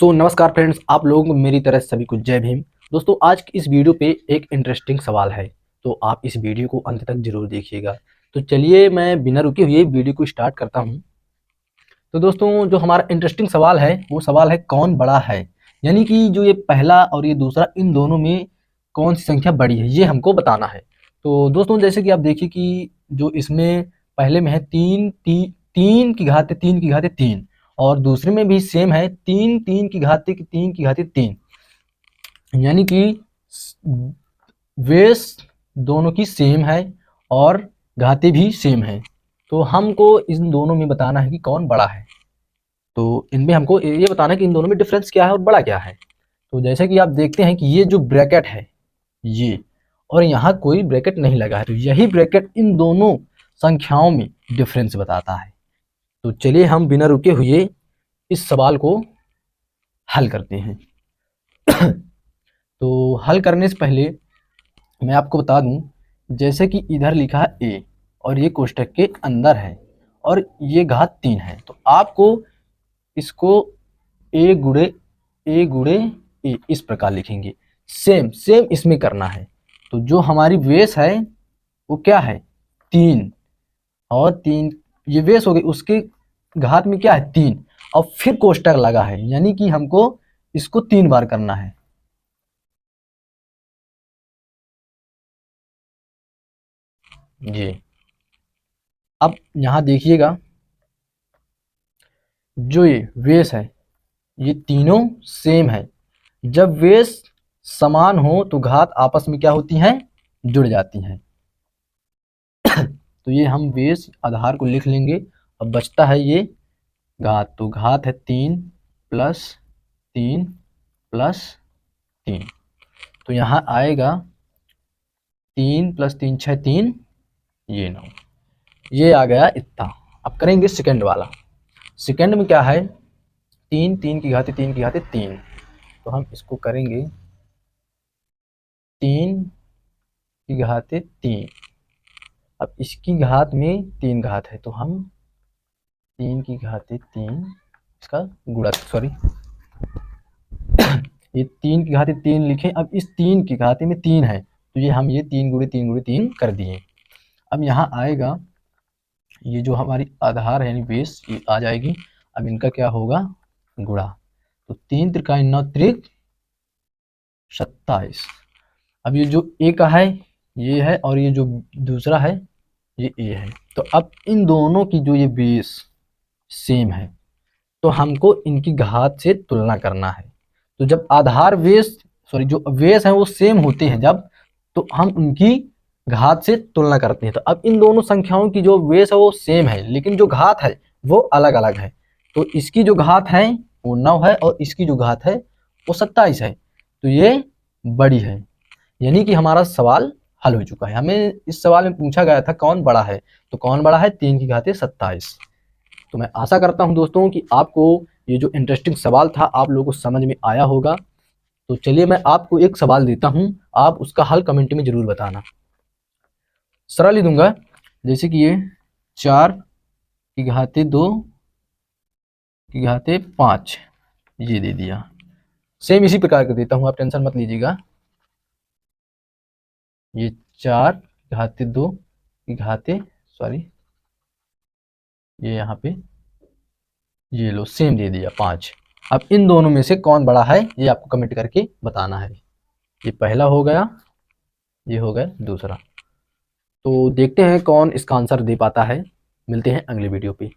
नमस्कार फ्रेंड्स, आप लोगों को मेरी तरह सभी को जय भीम। दोस्तों, आज की इस वीडियो पे एक इंटरेस्टिंग सवाल है, तो आप इस वीडियो को अंत तक जरूर देखिएगा। तो चलिए मैं बिना रुके हुए वीडियो को स्टार्ट करता हूं। तो दोस्तों, जो हमारा इंटरेस्टिंग सवाल है वो सवाल है कौन बड़ा है, यानी कि जो ये पहला और ये दूसरा, इन दोनों में कौन सी संख्या बड़ी है ये हमको बताना है। तो दोस्तों, जैसे कि आप देखिए कि जो इसमें पहले में है तीन की घात तीन, और दूसरे में भी सेम है तीन की घाते तीन, यानी कि बेस दोनों की सेम है और घाते भी सेम है। तो हमको इन दोनों में बताना है कि कौन बड़ा है। तो इनमें हमको ये बताना है कि इन दोनों में डिफरेंस क्या है और बड़ा क्या है। तो जैसे कि आप देखते हैं कि ये जो ब्रैकेट है ये, और यहाँ कोई ब्रैकेट नहीं लगा है, तो यही ब्रैकेट इन दोनों संख्याओं में डिफरेंस बताता है। तो चलिए हम बिना रुके हुए इस सवाल को हल करते हैं। तो हल करने से पहले मैं आपको बता दूं, जैसे कि इधर लिखा है ए और ये कोष्टक के अंदर है और ये घात 3 है, तो आपको इसको ए गुड़े ए इस प्रकार लिखेंगे। सेम सेम इसमें करना है। तो जो हमारी बेस है वो क्या है 3, और 3 ये बेस हो गई, उसके घात में क्या है 3, और फिर कोष्टक लगा है, यानी कि हमको इसको 3 बार करना है। जी, अब यहां देखिएगा, जो ये बेस है ये तीनों सेम है। जब बेस समान हो तो घात आपस में क्या होती हैं, जुड़ जाती हैं। तो ये हम बेस आधार को लिख लेंगे। अब बचता है ये घात, तो घात है 3 + 3 + 3, तो यहाँ आएगा 3 + 3 = 3, ये 9, ये आ गया इतना। अब करेंगे सेकंड वाला। सेकंड में क्या है 3 तो हम इसको करेंगे 3 की घाते 3। अब इसकी घात में 3 घात है, तो हम 3 की घाते 3 इसका गुणा, सॉरी ये 3 की घाते 3 लिखे। अब इस 3 की घाते में 3 है, तो ये हम ये 3 × 3 × 3 कर दिए। अब यहाँ आएगा ये जो हमारी आधार है यानी बेस, ये आ जाएगी। अब इनका क्या होगा गुणा, तो 3 × 3 = 9 × 3 = 27। अब ये जो ए का है ये है, और ये जो दूसरा है ये ए है। तो अब इन दोनों की जो ये बेस सेम है, तो हमको इनकी घात से तुलना करना है। तो जब आधार बेस, सॉरी जो बेस है वो सेम होते हैं जब, तो हम उनकी घात से तुलना करते हैं। तो अब इन दोनों संख्याओं की जो बेस है वो सेम है, लेकिन जो घात है वो अलग अलग है। तो इसकी जो घात है वो 9 है और इसकी जो घात है वो 27 है, तो ये बड़ी है। यानी कि हमारा सवाल हल हो चुका है। हमें इस सवाल में पूछा गया था कौन बड़ा है, तो कौन बड़ा है 3 की घाते 27। तो मैं आशा करता हूं दोस्तों कि आपको ये जो इंटरेस्टिंग सवाल था आप लोगों को समझ में आया होगा। तो चलिए मैं आपको एक सवाल देता हूं, आप उसका हल कमेंट में जरूर बताना। सरल ही दूंगा, जैसे कि ये 4 की घाते 2 की घाते 5 ये दे दिया। सेम इसी प्रकार का देता हूं, आप टेंशन मत लीजिएगा। ये 4 की घाते 2 की घाते, सॉरी ये यहाँ पे ये लो सेम दे दिया 5। अब इन दोनों में से कौन बड़ा है ये आपको कमेंट करके बताना है। ये पहला हो गया, ये हो गया दूसरा। तो देखते हैं कौन इसका आंसर दे पाता है। मिलते हैं अगले वीडियो पे।